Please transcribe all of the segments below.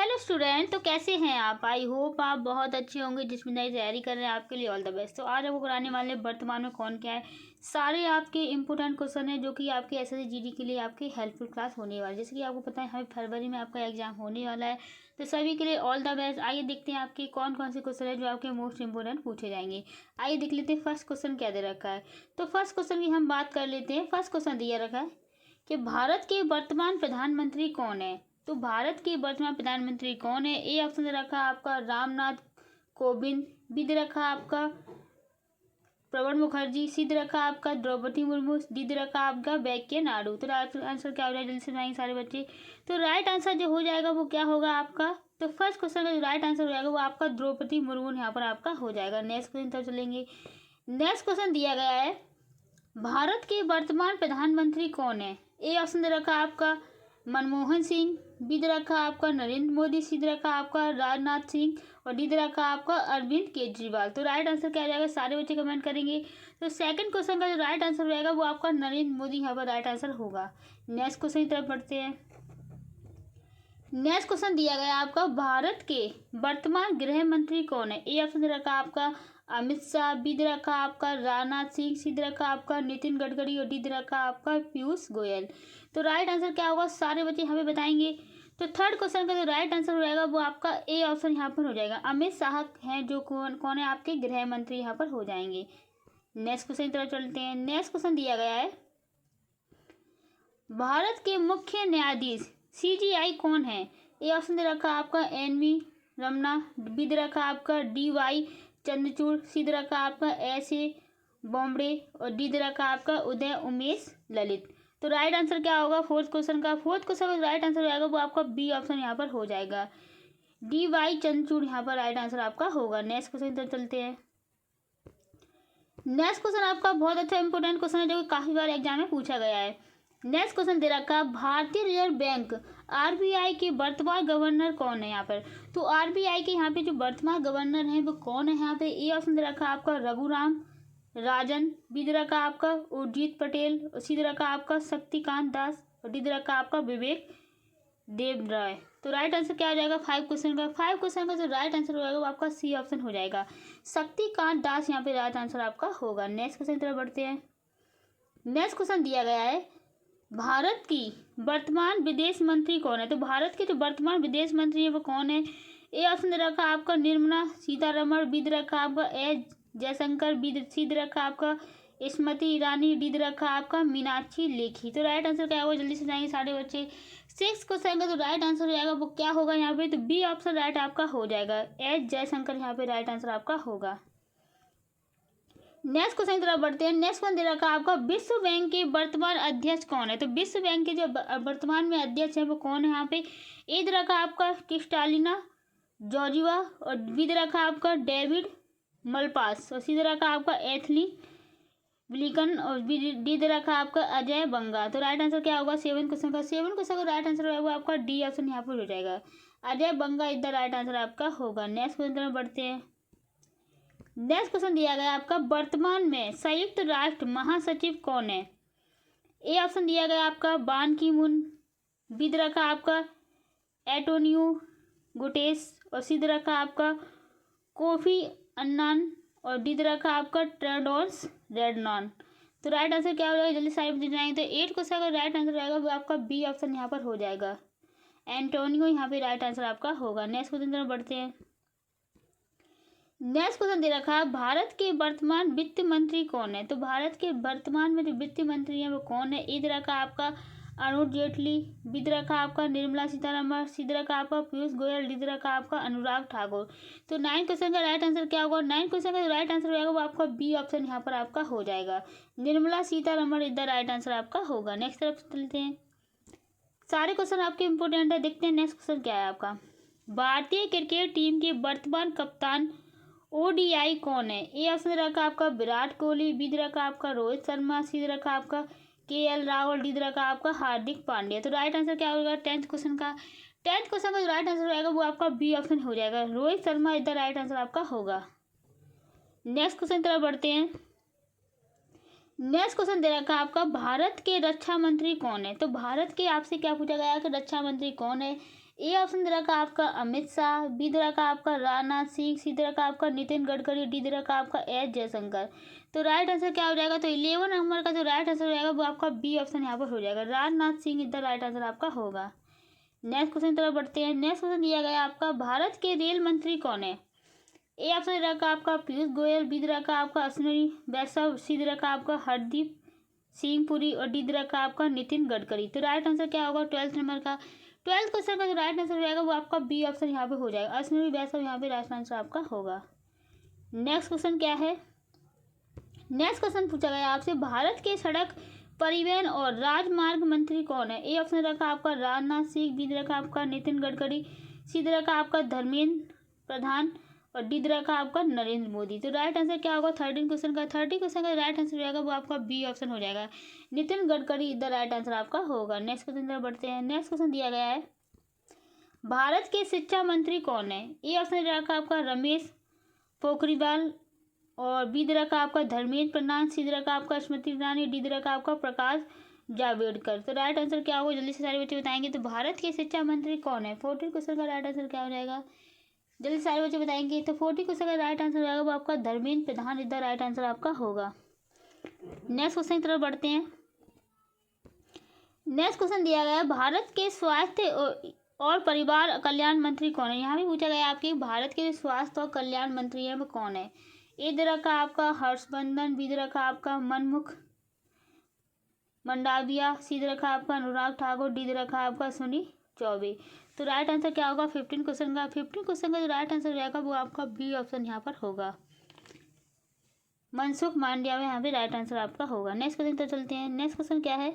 Hello student, तो कैसे हैं आप। आई होप आप बहुत अच्छे होंगे। जिसमें नई तैयारी कर रहे हैं आपके लिए ऑल द बेस्ट। तो आज आपको कराने वाले हैं वर्तमान में कौन क्या है। सारे आपके इंपॉर्टेंट क्वेश्चन है जो कि आपके एसएससी जीडी के लिए आपकी हेल्पफुल क्लास होने वाली है। जैसे कि आपको पता है हमें फरवरी में आपका एग्जाम होने वाला है, तो सभी के लिए ऑल द बेस्ट। आइए देखते हैं आपके कौन कौन से क्वेश्चन है जो आपके मोस्ट इंपोर्टेंट पूछे जाएंगे। आइए देख लेते हैं फर्स्ट क्वेश्चन क्या दे रखा है। तो फर्स्ट क्वेश्चन की हम बात कर लेते हैं। फर्स्ट क्वेश्चन दिया रखा है कि भारत के वर्तमान प्रधानमंत्री कौन है। तो भारत के वर्तमान प्रधानमंत्री कौन है। ए ऑप्शन दे रखा आपका रामनाथ कोविंद, बी दे रखा आपका प्रणब मुखर्जी, सी दे रखा आपका द्रौपदी मुर्मू, डी दे रखा आपका वेंकैया नायडू। तो राइट आंसर क्या हो जाएगा, जल्दी से बताएंगे सारे बच्चे। तो राइट आंसर जो हो जाएगा वो क्या होगा आपका। तो फर्स्ट क्वेश्चन का जो राइट आंसर हो जाएगा वो आपका द्रौपदी मुर्मू यहाँ पर आपका हो जाएगा। नेक्स्ट क्वेश्चन तक चलेंगे। नेक्स्ट क्वेश्चन दिया गया है भारत के वर्तमान प्रधानमंत्री कौन है। ए ऑप्शन दे रखा आपका मनमोहन सिंह, बी दे रखा आपका नरेंद्र मोदी, सी दे रखा आपका राजनाथ सिंह और डी दे रखा आपका अरविंद केजरीवाल। तो राइट आंसर क्या आ जाएगा, सारे बच्चे कमेंट करेंगे। तो सेकंड क्वेश्चन का जो राइट आंसर हो जाएगा वो आपका नरेंद्र मोदी यहाँ पर राइट आंसर होगा। नेक्स्ट क्वेश्चन की तरफ बढ़ते हैं। नेक्स्ट क्वेश्चन दिया गया आपका भारत के वर्तमान गृह मंत्री कौन है। ए ऑप्शन दे रखा आपका अमित शाह, बी दे रखा आपका राजनाथ सिंह, सी दे रखा आपका नितिन गडकरी और डी दे रखा आपका पीयूष गोयल। तो राइट आंसर क्या होगा, सारे बच्चे हमें बताएंगे। तो थर्ड क्वेश्चन का जो राइट आंसर हो जाएगा वो आपका ए ऑप्शन यहाँ पर हो जाएगा। अमित शाह हैं जो कौन है आपके गृह मंत्री यहाँ पर हो जाएंगे। नेक्स्ट क्वेश्चन की तरफ चलते हैं। नेक्स्ट क्वेश्चन दिया गया है भारत के मुख्य न्यायाधीश सीजीआई कौन है। ए ऑप्शन दे रखा आपका एन.वी. रमना, बी दे रखा आपका डी.वाई. चंद्रचूड़, सी दे रखा आपका एस.ए. बोबड़े और डी दे रखा आपका उदय उमेश ललित। तो राइट आंसर क्या होगा फोर्थ क्वेश्चन का। फोर्थ क्वेश्चन का राइट आंसर हो जाएगा वो आपका बी ऑप्शन यहाँ पर हो जाएगा। डी.वाई. चंद्रचूड़ यहाँ पर राइट आंसर आपका होगा। नेक्स्ट क्वेश्चन की तरफ चलते हैं। नेक्स्ट क्वेश्चन आपका बहुत अच्छा इंपोर्टेंट क्वेश्चन है जो कि काफी बार एग्जाम में पूछा गया है। नेक्स्ट क्वेश्चन दे रखा भारतीय रिजर्व बैंक आरबीआई के वर्तमान गवर्नर कौन है यहाँ पर। तो आरबीआई के यहाँ पे जो वर्तमान गवर्नर हैं वो कौन है यहाँ पे। ए ऑप्शन दे रखा आपका रघुराम राजन, बी दे रखा आपका उर्जित पटेल, सी दे रखा आपका शक्तिकांत दास और डी दे रखा आपका विवेक देव राय। तो राइट आंसर क्या हो जाएगा फाइव क्वेश्चन का। फाइव क्वेश्चन का जो राइट आंसर हो जाएगा वो आपका सी ऑप्शन हो जाएगा। शक्तिकांत दास यहाँ पे राइट आंसर आपका होगा। नेक्स्ट क्वेश्चन की तरफ बढ़ते हैं। नेक्स्ट क्वेश्चन दिया गया है भारत की वर्तमान विदेश मंत्री कौन है। तो भारत के जो वर्तमान विदेश मंत्री है वो कौन है। ए ऑप्शन दे रखा आपका निर्मला सीतारमण, बी दे रखा आपका एस जयशंकर, सी दे रखा आपका स्मृति ईरानी, डी दे रखा आपका मीनाक्षी लेखी। तो राइट आंसर क्या होगा, जल्दी से जाएंगे सारे बच्चे। सिक्स क्वेश्चन का जो राइट आंसर हो जाएगा वो क्या होगा यहाँ पे। तो बी ऑप्शन राइट आपका हो जाएगा। एस जयशंकर यहाँ पे राइट आंसर आपका होगा। नेक्स्ट क्वेश्चन की तरफ बढ़ते हैं। नेक्स्ट क्वेश्चन दे रखा आपका विश्व बैंक के वर्तमान अध्यक्ष कौन है। तो विश्व बैंक के जो वर्तमान में अध्यक्ष है वो कौन है यहाँ पे। ए दे रखा आपका क्रिस्टालिना जॉर्जिवा और बी दे रखा आपका डेविड मलपास और सी दे रखा आपका एथली ब्लिकन और डी दे रखा आपका अजय बंगा। तो राइट आंसर क्या होगा सेवन क्वेश्चन का। सेवन क्वेश्चन का राइट आंसर होगा आपका डी ऑप्शन यहाँ पर हो जाएगा। अजय बंगा इज द राइट आंसर आपका होगा। नेक्स्ट क्वेश्चन तरफ बढ़ते हैं। नेक्स्ट क्वेश्चन दिया गया आपका वर्तमान में संयुक्त राष्ट्र महासचिव कौन है। ए ऑप्शन दिया गया आपका बान की मून, बी दे रखा आपका एंटोनियो गुटेरेस और सी दे रखा आपका कोफी अन्नान और डी दे रखा आपका टेड्रोस अधनॉम। तो राइट आंसर क्या हो जाएगा, जल्दी साइड में जाएंगे। तो एट क्वेश्चन का राइट आंसर रहेगा वो आपका बी ऑप्शन यहाँ पर हो जाएगा। एंटोनियो यहाँ पे राइट आंसर आपका होगा। नेक्स्ट क्वेश्चन तरफ बढ़ते हैं। नेक्स्ट क्वेश्चन दे रखा है भारत के वर्तमान वित्त मंत्री कौन है। तो भारत के वर्तमान में जो वित्त मंत्री हैं वो कौन है। ए दे रखा आपका अरुण जेटली, बी दे रखा आपका निर्मला सीतारमण, सी दे रखा आपका पीयूष गोयल, डी दे रखा आपका अनुराग ठाकुर। तो नाइन क्वेश्चन का राइट आंसर क्या होगा। नाइन क्वेश्चन का राइट आंसर होगा वो आपका बी ऑप्शन यहाँ पर आपका हो जाएगा। Nirmala Sitharaman is the right answer आपका होगा। नेक्स्ट तरफ चलते हैं। सारे क्वेश्चन आपके इंपोर्टेंट है। देखते हैं नेक्स्ट क्वेश्चन क्या है आपका। भारतीय क्रिकेट टीम के वर्तमान कप्तान ओडीआई कौन है। ए ऑप्शन रखा आपका विराट कोहली, बी रखा आपका रोहित शर्मा, सी रखा आपका केएल राहुल, डी रखा आपका हार्दिक पांड्या। तो राइट आंसर क्या होगा टेंथ क्वेश्चन का। टेंथ क्वेश्चन का जो राइट आंसर रहेगा वो आपका बी ऑप्शन हो जाएगा। रोहित शर्मा इधर राइट आंसर आपका होगा। नेक्स्ट क्वेश्चन तरफ बढ़ते हैं। नेक्स्ट क्वेश्चन दे रखा आपका भारत के रक्षा मंत्री कौन है। तो भारत के आपसे क्या पूछा गया कि रक्षा मंत्री कौन है। ए ऑप्शन दे रखा है आपका अमित शाह, बी दे रखा है आपका राजनाथ सिंह, सी दे रखा है आपका नितिन गडकरी, डी दे रखा है आपका एस जयशंकर। तो राइट आंसर क्या हो जाएगा? तो 11 नंबर का जो राइट आंसर हो जाएगा वो आपका बी ऑप्शन यहाँ पर हो जाएगा, राजनाथ सिंह इधर राइट आंसर आपका होगा। नेक्स्ट क्वेश्चन तरफ बढ़ते हैं। नेक्स्ट क्वेश्चन दिया गया आपका, भारत के रेल मंत्री कौन है? ए ऑप्शन दे रखा आपका पीयूष गोयल, बी दे रखा आपका अश्विनी वैष्णव, सी दे रखा आपका हरदीप सिंह पुरी और डी दे रखा आपका नितिन गडकरी। तो राइट आंसर क्या होगा 12th नंबर का? 12th क्वेश्चन का जो राइट आंसर हो जाएगा वो आपका बी ऑप्शन यहाँ पे हो जाएगा, अश्विनी वैष्णव यहाँ पे राइट आंसर आपका होगा। नेक्स्ट क्वेश्चन क्या है? नेक्स्ट क्वेश्चन पूछा गया आपसे, भारत के सड़क परिवहन और राजमार्ग मंत्री कौन है? ए ऑप्शन रखा आपका राजनाथ सिंह, बी रखा आपका नितिन गडकरी, सी रखा आपका धर्मेंद्र प्रधान और डी रखा आपका नरेंद्र मोदी। तो राइट आंसर क्या होगा 13 क्वेश्चन का? 30 क्वेश्चन का राइट आंसर हो जाएगा वो आपका बी ऑप्शन हो जाएगा, नितिन गडकरी इधर राइट आंसर आपका होगा। नेक्स्ट क्वेश्चन तरफ बढ़ते हैं। नेक्स्ट क्वेश्चन दिया गया है, भारत के शिक्षा मंत्री कौन है? ए ऑप्शन रखा आपका रमेश पोखरियाल और बी दे रखा आपका धर्मेंद्र प्रधान, सी दे रखा आपका स्मृति ईरानी, डी दे रखा आपका प्रकाश जावड़ेकर। तो राइट आंसर क्या होगा जल्दी से सारे बच्चे बताएंगे। तो भारत के शिक्षा मंत्री कौन है? 14 क्वेश्चन का राइट आंसर क्या हो जाएगा? जल्दी से सारे बच्चे बताएंगे। तो 40 क्वेश्चन का राइट आंसर हो जाएगा वो आपका धर्मेंद्र प्रधान इधर राइट आंसर आपका होगा। नेक्स्ट क्वेश्चन की तरफ बढ़ते हैं। नेक्स्ट क्वेश्चन दिया गया है, भारत के स्वास्थ्य और परिवार कल्याण मंत्री कौन है? यहाँ भी पूछा गया आपके भारत के स्वास्थ्य और कल्याण मंत्री है वो कौन है? ए दे रखा आपका हर्षवर्धन, बी दे रखा आपका मनमुख मंडाविया, सी दे रखा आपका अनुराग ठाकुर, डी दे रखा आपका सुनी चौबे। तो राइट आंसर क्या होगा 15 क्वेश्चन का? 15 क्वेश्चन का जो राइट आंसर हो जाएगा वो आपका बी ऑप्शन यहाँ पर होगा, मनसुख मांडविया में यहाँ पे राइट आंसर आपका होगा। नेक्स्ट क्वेश्चन तो चलते हैं। नेक्स्ट क्वेश्चन क्या है?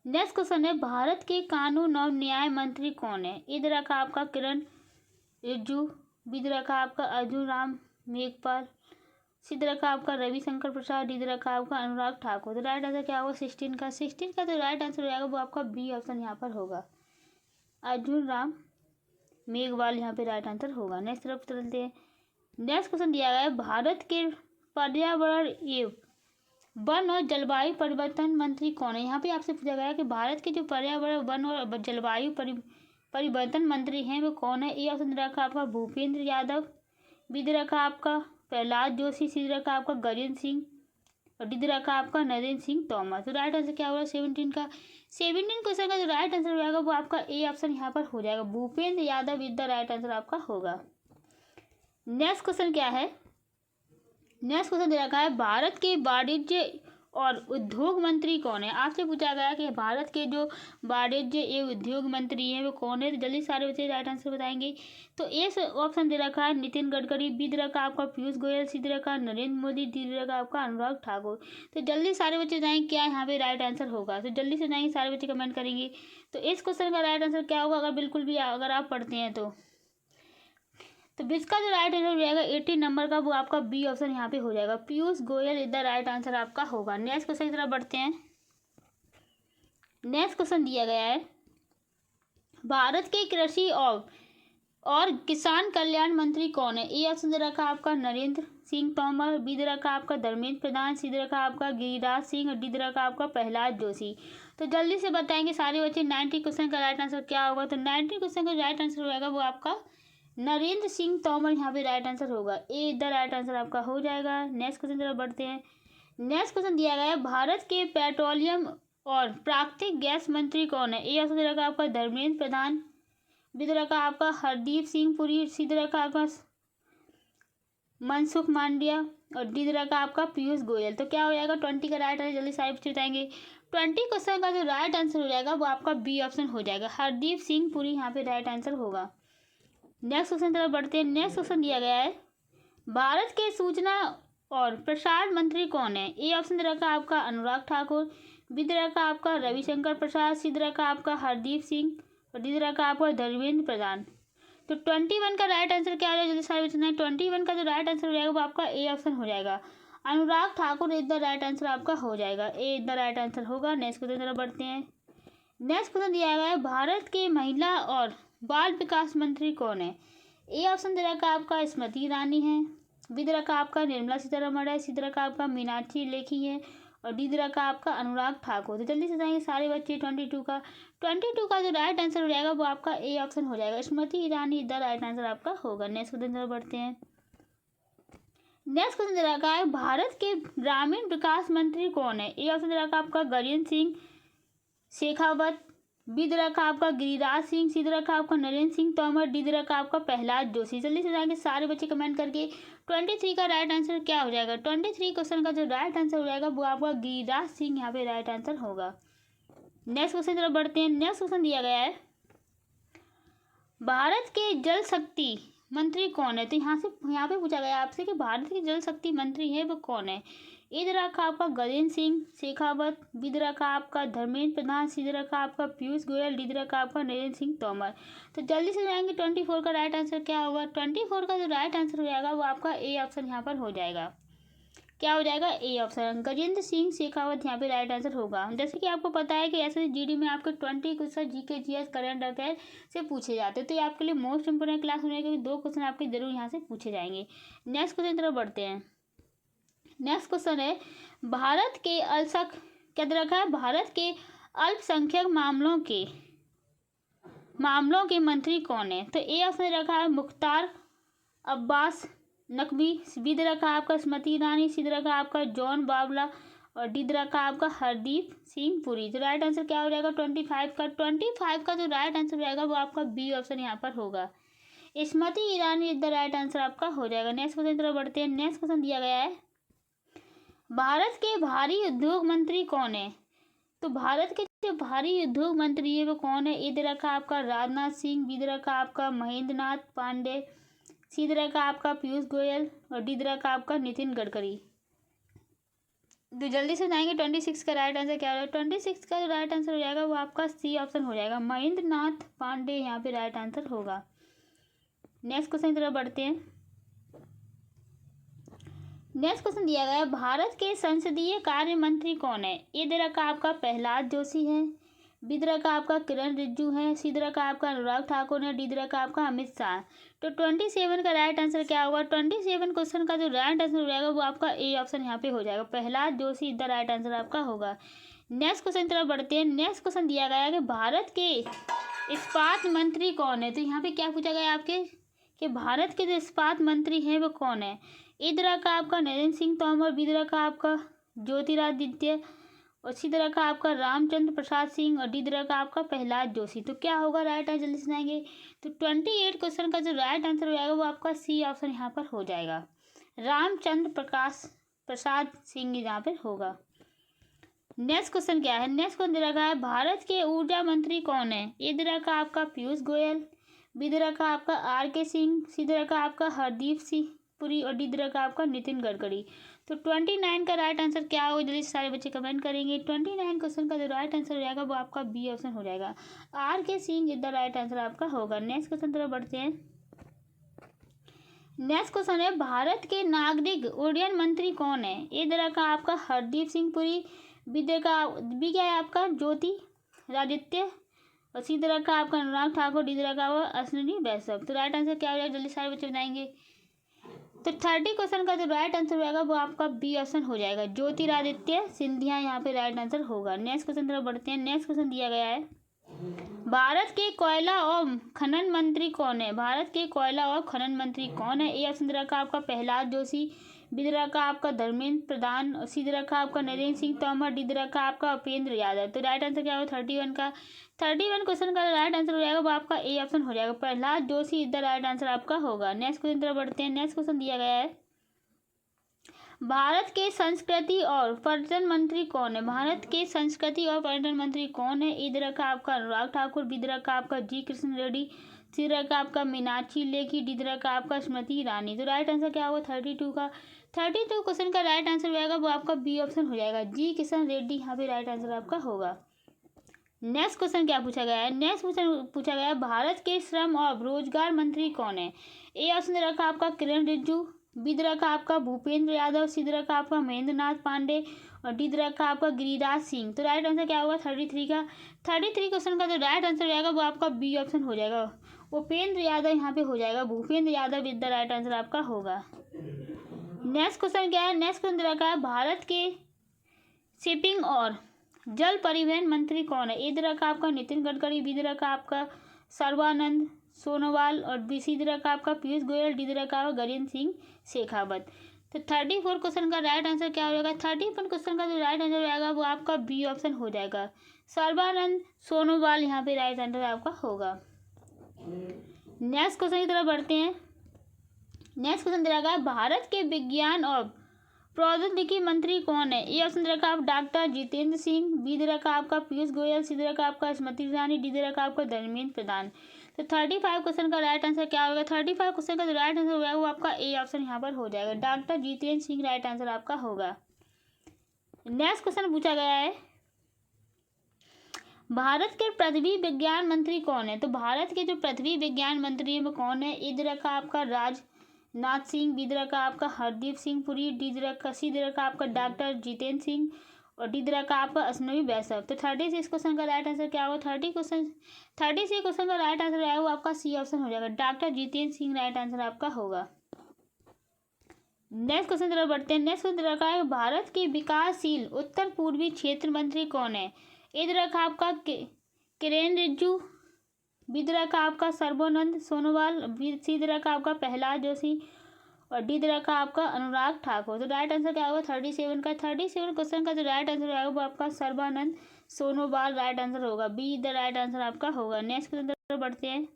नेक्स्ट क्वेश्चन है, भारत के कानून और न्याय मंत्री कौन है? ए दे रखा आपका किरण रिजिजू, बी दे रखा आपका अर्जुन राम मेघवाल, सी दे रखा आपका रविशंकर प्रसाद, डी दे रखा आपका अनुराग ठाकुर। तो राइट आंसर क्या होगा 16 का? 16 का जो राइट आंसर हो जाएगा वो आपका बी ऑप्शन यहाँ पर होगा, अर्जुन राम मेघवाल यहाँ पे राइट आंसर होगा। नेक्स्ट तरफ चलते हैं। नेक्स्ट क्वेश्चन दिया गया है, भारत के पर्यावरण एवं वन और जलवायु परिवर्तन मंत्री कौन है? यहाँ पे आपसे पूछा गया कि भारत के जो पर्यावरण वन और जलवायु परिवर्तन मंत्री हैं वो कौन है? ए ऑप्शन रखा आपका भूपेंद्र यादव, बी दे रखा आपका प्रहलाद जोशी, सी दे रखा आपका गजेंद्र सिंह और डी दे रखा आपका नरेंद्र सिंह तोमर। तो राइट आंसर क्या होगा 17 का? 17 क्वेश्चन का जो राइट आंसर हो जाएगा वो आपका ए ऑप्शन यहाँ पर हो जाएगा, भूपेंद्र यादव इधर राइट आंसर आपका होगा। नेक्स्ट क्वेश्चन क्या है? नेक्स्ट क्वेश्चन दे रखा है, भारत के वाणिज्य और उद्योग मंत्री कौन है? आपसे पूछा गया कि भारत के जो वाणिज्य एवं उद्योग मंत्री हैं वो कौन है? तो जल्दी सारे बच्चे राइट आंसर बताएंगे। तो ए ऑप्शन दे रखा है नितिन गडकरी, बी दे रखा आपका पीयूष गोयल, सी दे रखा नरेंद्र मोदी, डी दे रखा आपका अनुराग ठाकुर। तो जल्दी सारे बच्चे बताएंगे क्या यहाँ पे राइट आंसर होगा। तो जल्दी से बताएंगे, सारे बच्चे कमेंट करेंगे। तो इस क्वेश्चन का राइट आंसर क्या होगा अगर बिल्कुल भी अगर आप पढ़ते हैं तो इसका जो राइट आंसर हो जाएगा 80 नंबर का वो आपका बी ऑप्शन यहाँ पे हो जाएगा, पीयूष गोयल इधर राइट आंसर आपका होगा। नेक्स्ट क्वेश्चन की तरफ बढ़ते हैं। नेक्स्ट क्वेश्चन दिया गया है, भारत के कृषि और किसान कल्याण मंत्री कौन है? ए ऑप्शन दे रखा आपका नरेंद्र सिंह तोमर, बी दे रखा आपका धर्मेंद्र प्रधान, सी दे रखा आपका गिरिराज सिंह और डी दे रखा आपका प्रहलाद जोशी। तो जल्दी से बताएंगे सारे बच्चे 90 क्वेश्चन का राइट आंसर क्या होगा। तो 90 क्वेश्चन का राइट आंसर हो जाएगा वो आपका नरेंद्र सिंह तोमर यहाँ पे राइट आंसर होगा, ए इधर राइट आंसर आपका हो जाएगा। नेक्स्ट क्वेश्चन तरफ बढ़ते हैं। नेक्स्ट क्वेश्चन दिया गया है, भारत के पेट्रोलियम और प्राकृतिक गैस मंत्री कौन है? ए ऑप्शन दे रखा आपका धर्मेंद्र प्रधान, बी दे रखा आपका हरदीप सिंह पुरी, सी दे रखा आपका मनसुख मांडविया और डी दे रखा आपका पीयूष गोयल। तो क्या हो जाएगा 20 का राइट आंसर जल्दी सारे बच्चे बताएंगे। 20 क्वेश्चन का जो राइट आंसर हो जाएगा वो आपका बी ऑप्शन हो जाएगा, हरदीप सिंह पुरी यहाँ पे राइट आंसर होगा। नेक्स्ट क्वेश्चन तरफ बढ़ते हैं। नेक्स्ट क्वेश्चन दिया गया है, भारत के सूचना और प्रसारण मंत्री कौन है? ए ऑप्शन दे रखा आपका अनुराग ठाकुर, बी दे रखा आपका रविशंकर प्रसाद, सी दे रखा आपका हरदीप सिंह और डी दे रखा आपका धर्मेंद्र प्रधान। तो 21 का राइट आंसर क्या हो जाएगा जल्दी सारे बच्चे 21 का जो राइट आंसर हो जाएगा वो आपका ए ऑप्शन हो जाएगा, अनुराग ठाकुर इधर राइट आंसर आपका हो जाएगा, ए इधर राइट आंसर होगा। नेक्स्ट क्वेश्चन तरफ बढ़ते हैं। नेक्स्ट क्वेश्चन दिया गया है, भारत के महिला और बाल विकास मंत्री कौन है? ए ऑप्शन दे रखा आपका स्मृति ईरानी है, बी दे रखा आपका निर्मला सीतारमण है, सी दे रखा आपका मीनाक्षी लेखी है और डी दे रखा आपका अनुराग ठाकुर। तो जल्दी से जाएंगे सारे बच्चे 22 का 22 का जो राइट आंसर हो जाएगा वो आपका ए ऑप्शन हो जाएगा, Smriti Irani the right answer आपका होगा। नेक्स्ट क्वेश्चन तरफ बढ़ते हैं। नेक्स्ट क्वेश्चन दे रखा है भारत के ग्रामीण विकास मंत्री कौन है? ए ऑप्शन दे रखा है आपका गजेंद्र सिंह शेखावत, बी दे रखा है आपका गिरिराज सिंह, सी दे रखा है आपका नरेंद्र सिंह तोमर, डी दे रखा है आपका प्रहलाद जोशी। जल्दी से जाएंगे सारे बच्चे कमेंट करके 23 का राइट आंसर क्या हो जाएगा। 23 क्वेश्चन का जो राइट आंसर हो जाएगा वो आपका गिरिराज सिंह यहाँ पे राइट आंसर होगा। नेक्स्ट क्वेश्चन तरफ बढ़ते हैं। नेक्स्ट क्वेश्चन दिया गया है भारत के जल शक्ति मंत्री कौन है? तो यहाँ पे पूछा गया आपसे कि भारत के जल शक्ति मंत्री है वो कौन है। ए दे रखा आपका गजेंद्र सिंह शेखावत, बी दे रखा आपका धर्मेंद्र प्रधान, सी दे रखा आपका पीयूष गोयल, डी दे रखा आपका नरेंद्र सिंह तोमर। तो जल्दी से जाएंगे 24 का राइट आंसर क्या होगा। 24 का जो राइट आंसर हो जाएगा वो आपका ए ऑप्शन यहाँ पर हो जाएगा। क्या हो जाएगा? ए ऑप्शन गजेंद्र सिंह शेखावत यहाँ पे राइट आंसर होगा। जैसे कि आपको पता है कि ऐसे जीडी में आपके 20 question GK GS current affair से पूछे जाते हैं, तो ये आपके लिए मोस्ट इंपोर्टेंट क्लास होने के 2 क्वेश्चन आपके जरूर यहाँ से पूछे जाएंगे। नेक्स्ट क्वेश्चन तरफ बढ़ते हैं। नेक्स्ट क्वेश्चन है भारत के क्या दे रखा है भारत के अल्पसंख्यक मामलों के मंत्री कौन है? तो ए ऑप्शन रखा है मुख्तार अब्बास नकवी, बी दे रखा आपका स्मृति ईरानी, सी दे रखा आपका जॉन बावला और डी दे रखा आपका हरदीप सिंह पुरी। तो राइट आंसर क्या हो जाएगा 25 का। 25 का जो राइट आंसर हो जाएगा वो आपका बी ऑप्शन यहाँ पर होगा, Smriti Irani the right answer आपका हो जाएगा। नेक्स्ट क्वेश्चन तरफ बढ़ते हैं। नेक्स्ट क्वेश्चन दिया गया है भारत के भारी उद्योग मंत्री कौन है? तो भारत के जो भारी उद्योग मंत्री है वो कौन है? ए दे रखा आपका राजनाथ सिंह, बी दे रखा आपका महेंद्र नाथ पांडे, सी दे रखा आपका पीयूष गोयल और डी दे रखा आपका नितिन गडकरी। तो जल्दी से जाएंगे 26 का राइट आंसर क्या हो जाएगा। 26 का जो राइट आंसर हो जाएगा वो आपका सी ऑप्शन हो जाएगा, महेंद्र नाथ पांडे यहाँ पे राइट आंसर होगा। नेक्स्ट क्वेश्चन की तरफ बढ़ते हैं। नेक्स्ट क्वेश्चन दिया गया है भारत के संसदीय कार्य मंत्री कौन है? ए दे रखा आपका प्रहलाद जोशी है, बी दे रखा आपका किरण रिजिजू है, सी दे रखा आपका अनुराग ठाकुर है, डी दे रखा आपका अमित शाह। तो 27 का राइट आंसर क्या होगा। 27 क्वेश्चन का जो राइट आंसर हो जाएगा वो आपका ए ऑप्शन यहाँ पे हो जाएगा, Prahlad Joshi the right answer आपका होगा। नेक्स्ट क्वेश्चन की तरफ बढ़ते हैं। नेक्स्ट क्वेश्चन दिया गया है कि भारत के इस्पात मंत्री कौन है? तो यहाँ पे क्या पूछा गया आपके कि भारत के जो इस्पात मंत्री हैं वो कौन है। ए दे रखा आपका नरेंद्र सिंह तोमर, बी दे रखा आपका ज्योतिरादित्य और सी दे रखा आपका रामचंद्र प्रसाद सिंह और डी दे रखा आपका प्रहलाद जोशी। तो क्या होगा राइट आंसर, जल्दी से जाएंगे। तो 28 क्वेश्चन का जो राइट आंसर हो जाएगा वो आपका सी ऑप्शन यहाँ पर हो जाएगा, रामचंद्र प्रसाद सिंह यहाँ पर होगा। नेक्स्ट क्वेश्चन क्या है। नेक्स्ट क्वेश्चन दे रखा है भारत के ऊर्जा मंत्री कौन है? ए दे रखा आपका पीयूष गोयल, बी दे रखा आपका आर.के. सिंह, सी दे रखा आपका हरदीप सिंह पुरी और डी दे रखा आपका नितिन गडकरी। तो 29 का राइट आंसर क्या होगा, जल्दी से सारे बच्चे कमेंट करेंगे। 29 क्वेश्चन का जो राइट आंसर हो जाएगा वो आपका बी ऑप्शन हो जाएगा, R K. Singh is the right answer आपका होगा। नेक्स्ट क्वेश्चन तरफ बढ़ते हैं। नेक्स्ट क्वेश्चन है भारत के नागरिक उड्डयन मंत्री कौन है? ए दे रखा आपका हरदीप सिंह पुरी, बी क्या है आपका ज्योतिरादित्य और सी दे रखा आपका अनुराग ठाकुर, डी दे रखा हुआ अश्विनी वैष्णव। तो राइट आंसर क्या हो जाएगा, जल्दी सारे बच्चे बताएंगे। तो 30 क्वेश्चन का जो राइट आंसर हो जाएगा वो आपका बी ऑप्शन हो जाएगा, ज्योतिरादित्य सिंधिया यहाँ पे राइट आंसर होगा। नेक्स्ट क्वेश्चन तरफ बढ़ते हैं। नेक्स्ट क्वेश्चन दिया गया है भारत के कोयला और खनन मंत्री कौन है? भारत के कोयला और खनन मंत्री कौन है? ए ऑप्शन दे रखा आपका प्रहलाद जोशी, बी दे रखा आपका धर्मेंद्र प्रधान, सी दे रखा आपका नरेंद्र सिंह तोमर, डी दे रखा आपका उपेंद्र यादव। तो राइट आंसर क्या होगा 31 का। 31 क्वेश्चन का राइट आंसर हो जाएगा वो आपका ए ऑप्शन हो जाएगा, प्रहलाद जोशी इधर राइट आंसर आपका होगा। नेक्स्ट क्वेश्चन तरफ बढ़ते हैं। नेक्स्ट क्वेश्चन दिया गया है भारत के संस्कृति और पर्यटन मंत्री कौन है? भारत के संस्कृति और पर्यटन मंत्री कौन है? ए दे रखा आपका अनुराग ठाकुर, बी दे रखा आपका जी कृष्ण रेड्डी, सी दे रखा आपका मीनाक्षी लेखी, डी दे रखा आपका स्मृति ईरानी। तो राइट आंसर क्या होगा 32 का। 32 क्वेश्चन का राइट आंसर हो जाएगा वो आपका बी ऑप्शन हो जाएगा, जी किशन रेड्डी यहाँ पे राइट आंसर आपका होगा। नेक्स्ट क्वेश्चन क्या पूछा गया है। नेक्स्ट क्वेश्चन पूछा गया है भारत के श्रम और रोजगार मंत्री कौन है? ए ऑप्शन दे रखा आपका किरण रिजिजू, बी दे रखा आपका भूपेंद्र यादव, सी दे रखा आपका महेंद्र नाथ पांडे और डी दे रखा आपका गिरिराज सिंह। तो राइट आंसर क्या होगा 33 का। 33 क्वेश्चन का जो राइट आंसर हो जाएगा वो आपका बी ऑप्शन हो जाएगा, उपेंद्र यादव यहाँ पे हो जाएगा, Bhupendra Yadav is the right answer आपका होगा। नेक्स्ट क्वेश्चन क्या है। नेक्स्ट क्वेश्चन दे रखा है भारत के शिपिंग और जल परिवहन मंत्री कौन है? ए दि रखा आपका नितिन गडकरी, बी दि रखा आपका सर्बानंद सोनोवाल और सी दि रखा आपका पीयूष गोयल, डी दि रखा आपका गजेंद्र सिंह शेखावत। तो 34 क्वेश्चन का राइट आंसर क्या हो जाएगा? 34 क्वेश्चन का जो राइट आंसर हो जाएगा वो आपका बी ऑप्शन हो जाएगा, सर्बानंद सोनोवाल यहाँ पे राइट आंसर आपका होगा। नेक्स्ट क्वेश्चन की तरफ बढ़ते हैं। नेक्स्ट क्वेश्चन दे रखा है भारत के विज्ञान और प्रौद्योगिकी मंत्री कौन है? ए ऑप्शन दे रखा आप डॉक्टर जितेंद्र सिंह, बी दे रखा आपका पीयूष गोयल, सी दे रखा आपका स्मृति ईरानी, डी दे रखा आपका धर्मेंद्र प्रधान। तो 35 क्वेश्चन का राइट आंसर क्या होगा? 35 क्वेश्चन का जो राइट आंसर होगा वो आपका ए ऑप्शन यहाँ पर हो जाएगा, doctor Jitendra Singh right answer आपका होगा। नेक्स्ट क्वेश्चन पूछा गया है भारत के पृथ्वी विज्ञान मंत्री कौन है? तो भारत के जो पृथ्वी विज्ञान मंत्री है वो कौन है? ए दे रखा आपका राजनाथ सिंह, बी दे रखा आपका हरदीप सिंह पुरी, सी दे रखा आपका डॉक्टर जितेंद्र सिंह और डी दे रखा आपका अश्विनी वैष्णव। तो 36 क्वेश्चन का राइट आंसर क्या होगा? 36 क्वेश्चन का राइट आंसर आया वो आपका सी ऑप्शन हो जाएगा, doctor Jitendra Singh right answer आपका होगा। नेक्स्ट क्वेश्चन तरफ बढ़ते हैं। नेक्स्ट क्वेश्चन रखा है भारत के विकासशील उत्तर पूर्वी क्षेत्र मंत्री कौन है? ए दे रखा आपका किरेन रिजिजू, बी दे रखा आपका सर्बानंद सोनोवाल, सी दे रखा आपका प्रहलाद जोशी और डी दे रखा आपका अनुराग ठाकुर। तो राइट आंसर क्या होगा? 37 क्वेश्चन का जो राइट आंसर आएगा वो आपका सर्बानंद सोनोवाल राइट आंसर होगा, बी द राइट आंसर आपका होगा। नेक्स्ट क्वेश्चन तरफ बढ़ते हैं।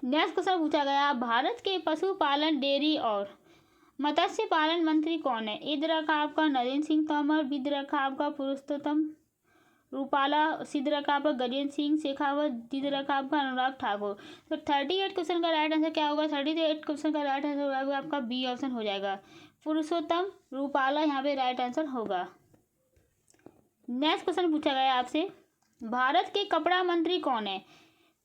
नेक्स्ट क्वेश्चन पूछा गया भारत के पशुपालन, डेयरी और मत्स्य पालन मंत्री कौन है? ए दे रखा आपका नरेंद्र सिंह तोमर, बी दे रखा आपका पुरुषोत्तम रूपाला, सी दे रखा आपका गजेंद्र सिंह शेखावत, डी दे रखा आपका अनुराग ठाकुर। तो 38 क्वेश्चन का राइट आंसर क्या होगा? 38 क्वेश्चन का राइट आंसर होगा आपका बी ऑप्शन हो जाएगा, पुरुषोत्तम रूपाला यहाँ पे राइट आंसर होगा। नेक्स्ट क्वेश्चन पूछा गया आपसे भारत के कपड़ा मंत्री कौन है?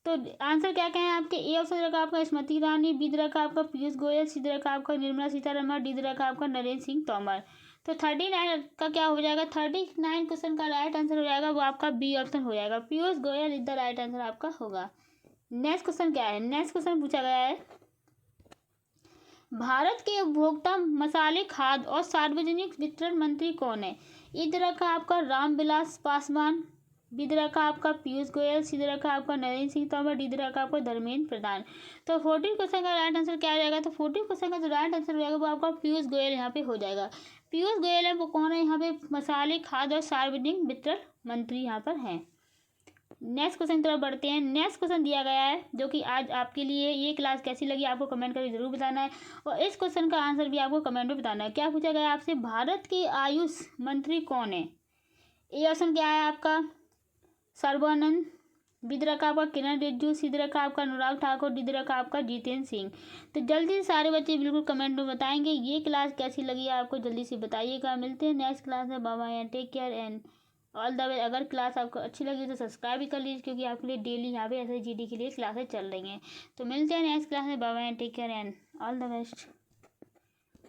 तो आंसर क्या क्या है आपके? ए ऑप्शन रखा आपका स्मृति ईरानी, बी दे रखा आपका पीयूष गोयल, सी दे रखा आपका निर्मला सीतारमण, डी दे रखा आपका नरेंद्र सिंह तोमर। तो 39 का क्या हो जाएगा? 39 क्वेश्चन का राइट आंसर हो जाएगा वो आपका बी ऑप्शन हो जाएगा, Piyush Goyal is the right answer आपका होगा। नेक्स्ट क्वेश्चन क्या है? नेक्स्ट क्वेश्चन पूछा गया है भारत के उपभोक्ता मसाले, खाद्य और सार्वजनिक वितरण मंत्री कौन है? ए दे रखा आपका रामविलास पासवान, बी दे रखा आपका पीयूष गोयल, सी दे रखा आपका नरेंद्र सिंह तोमर, डी दे रखा आपका धर्मेंद्र प्रधान। तो 14 क्वेश्चन का राइट आंसर क्या हो जाएगा? तो 14 क्वेश्चन का जो राइट आंसर हो जाएगा वो आपका पीयूष गोयल यहाँ पे हो जाएगा। पीयूष गोयल है वो कौन है? यहाँ पे मसाले, खाद्य और सार्वजनिक वितरण मंत्री यहाँ पर हैं। नेक्स्ट क्वेश्चन की तरफ बढ़ते हैं। नेक्स्ट क्वेश्चन दिया गया है जो कि आज आपके लिए ये क्लास कैसी लगी आपको कमेंट करके जरूर बताना है और इस क्वेश्चन का आंसर भी आपको कमेंट में बताना है। क्या पूछा गया आपसे? भारत के आयुष मंत्री कौन है? ए ऑप्शन क्या है आपका? सर्बानंद, बी दे रखा आपका किरण रिजिजू, सी दे रखा आपका अनुराग ठाकुर, डी दे रखा आपका जितेंद्र सिंह। तो जल्दी से सारे बच्चे बिल्कुल कमेंट में बताएंगे ये क्लास कैसी लगी आपको, जल्दी से बताइएगा। मिलते हैं नेक्स्ट क्लास में। Bye bye, take care and all the way. अगर क्लास आपको अच्छी लगी तो सब्सक्राइब भी कर लीजिए क्योंकि आपके लिए डेली यहाँ पे SSGD के लिए क्लासेस चल रही हैं। तो मिलते हैं नेक्स्ट क्लास में। Bye bye, take care and all the best.